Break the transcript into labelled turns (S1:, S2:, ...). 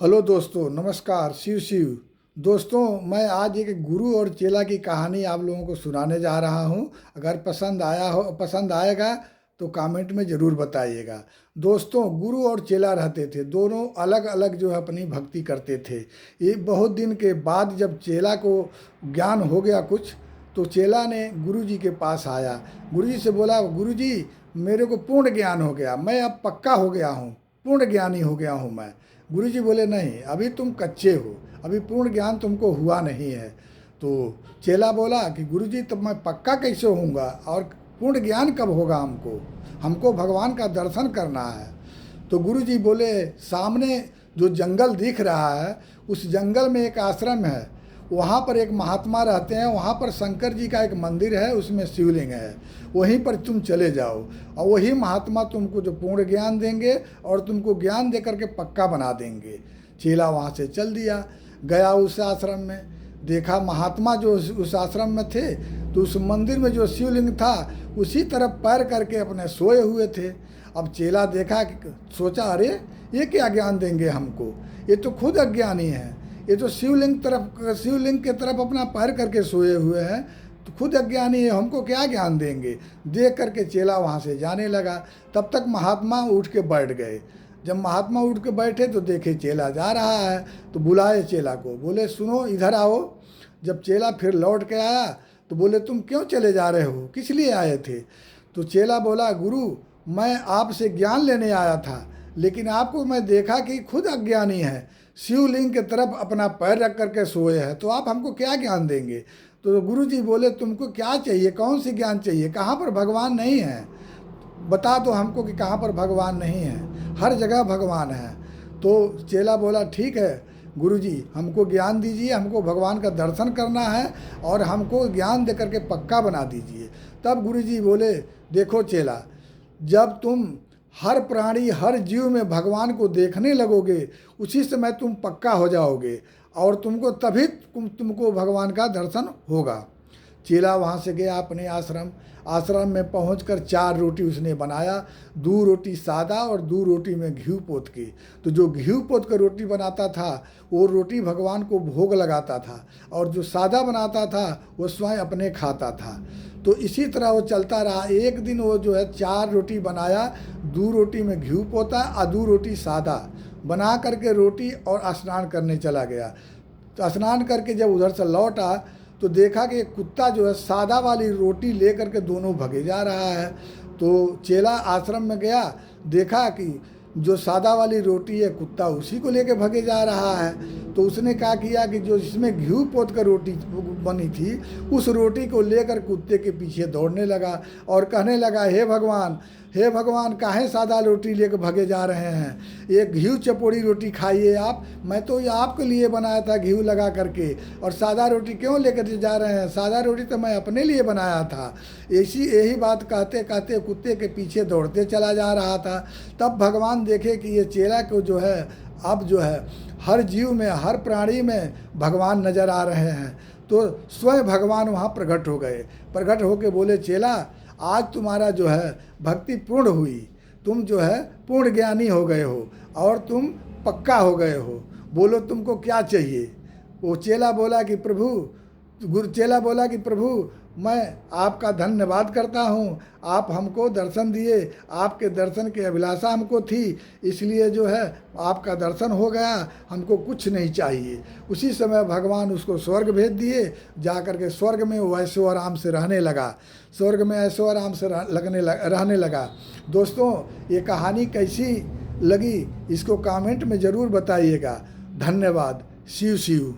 S1: Hello दोस्तों, नमस्कार। शिव शिव। दोस्तों, मैं आज एक गुरु और चेला की कहानी आप लोगों को सुनाने जा रहा हूँ। अगर पसंद आएगा तो कमेंट में ज़रूर बताइएगा। दोस्तों, गुरु और चेला रहते थे, दोनों अलग अलग जो है अपनी भक्ति करते थे। ये बहुत दिन के बाद जब चेला को ज्ञान हो गया कुछ, तो चेला ने गुरु जी के पास आया। गुरु जी से बोला, गुरु जी मेरे को पूर्ण ज्ञान हो गया, मैं अब पक्का हो गया हूँ, पूर्ण ज्ञानी हो गया हूँ मैं। गुरुजी बोले, नहीं, अभी तुम कच्चे हो, अभी पूर्ण ज्ञान तुमको हुआ नहीं है। तो चेला बोला कि गुरुजी तब मैं पक्का कैसे होऊंगा और पूर्ण ज्ञान कब होगा? हमको हमको भगवान का दर्शन करना है। तो गुरुजी बोले, सामने जो जंगल दिख रहा है उस जंगल में एक आश्रम है, वहाँ पर एक महात्मा रहते हैं, वहाँ पर शंकर जी का एक मंदिर है, उसमें शिवलिंग है, वहीं पर तुम चले जाओ और वही महात्मा तुमको जो पूर्ण ज्ञान देंगे और तुमको ज्ञान दे करके पक्का बना देंगे। चेला वहाँ से चल दिया, गया उस आश्रम में। देखा महात्मा जो उस आश्रम में थे, तो उस मंदिर में जो शिवलिंग था उसी तरफ पैर करके अपने सोए हुए थे। अब चेला देखा कि सोचा, अरे ये क्या ज्ञान देंगे हमको, ये तो खुद अज्ञानी है, ये तो शिवलिंग के तरफ अपना पैर करके सोए हुए हैं, तो खुद अज्ञानी है, हमको क्या ज्ञान देंगे? देख करके चेला वहाँ से जाने लगा। तब तक महात्मा उठ के बैठ गए। जब महात्मा उठ के बैठे तो देखे चेला जा रहा है, तो बुलाए चेला को, बोले सुनो इधर आओ। जब चेला फिर लौट के आया तो बोले, तुम क्यों चले जा रहे हो, किस लिए आए थे? तो चेला बोला, गुरु मैं आपसे ज्ञान लेने आया था, लेकिन आपको मैं देखा कि खुद अज्ञानी है, शिवलिंग की तरफ अपना पैर रख करके सोए हैं, तो आप हमको क्या ज्ञान देंगे? तो गुरु जी बोले, तुमको क्या चाहिए, कौन सी ज्ञान चाहिए, कहाँ पर भगवान नहीं है? बता दो हमको कि कहाँ पर भगवान नहीं है, हर जगह भगवान है। तो चेला बोला, ठीक है गुरु जी, हमको ज्ञान दीजिए, हमको भगवान का दर्शन करना है और हमको ज्ञान दे करके पक्का बना दीजिए। तब गुरु जी बोले, देखो चेला, जब तुम हर प्राणी हर जीव में भगवान को देखने लगोगे, उसी समय तुम पक्का हो जाओगे और तुमको तभी तुमको भगवान का दर्शन होगा। चेला वहाँ से गया अपने आश्रम में पहुंचकर 4 रोटी उसने बनाया, 2 रोटी सादा और 2 रोटी में घी पोत के। तो जो घी पोत कर रोटी बनाता था वो रोटी भगवान को भोग लगाता था, और जो सादा बनाता था वो स्वयं अपने खाता था। तो इसी तरह वो चलता रहा। एक दिन वो जो है 4 रोटी बनाया, 2 रोटी में घी पोता और 2 रोटी सादा बना करके रोटी और स्नान करने चला गया। तो स्नान करके जब उधर से लौटा तो देखा कि एक कुत्ता जो है सादा वाली रोटी ले करके दोनों भगे जा रहा है। तो चेला आश्रम में गया, देखा कि जो सादा वाली रोटी है कुत्ता उसी को लेके भगे जा रहा है। तो उसने क्या किया कि जो इसमें घी पोत कर रोटी बनी थी उस रोटी को लेकर कुत्ते के पीछे दौड़ने लगा और कहने लगा, हे भगवान काहे सादा रोटी लेकर भगे जा रहे हैं, एक घी चपोड़ी रोटी खाइए आप, मैं तो ये आपके लिए बनाया था घी लगा करके, और सादा रोटी क्यों लेकर जा रहे हैं, सादा रोटी तो मैं अपने लिए बनाया था। यही बात कहते कहते कुत्ते के पीछे दौड़ते चला जा रहा था। तब भगवान देखे कि ये चेला को जो है अब जो है हर जीव में हर प्राणी में भगवान नज़र आ रहे हैं। तो स्वयं भगवान वहाँ प्रकट हो गए। प्रकट होके बोले, चेला आज तुम्हारा जो है भक्ति पूर्ण हुई, तुम जो है पूर्ण ज्ञानी हो गए हो और तुम पक्का हो गए हो, बोलो तुमको क्या चाहिए? वो चेला बोला कि प्रभु मैं आपका धन्यवाद करता हूँ, आप हमको दर्शन दिए, आपके दर्शन की अभिलाषा हमको थी, इसलिए जो है आपका दर्शन हो गया, हमको कुछ नहीं चाहिए। उसी समय भगवान उसको स्वर्ग भेज दिए। जा कर के स्वर्ग में वो ऐशो आराम से रहने लगा, स्वर्ग में ऐशो आराम से रहने लगा। दोस्तों, ये कहानी कैसी लगी इसको कमेंट में ज़रूर बताइएगा। धन्यवाद। शिव शिव।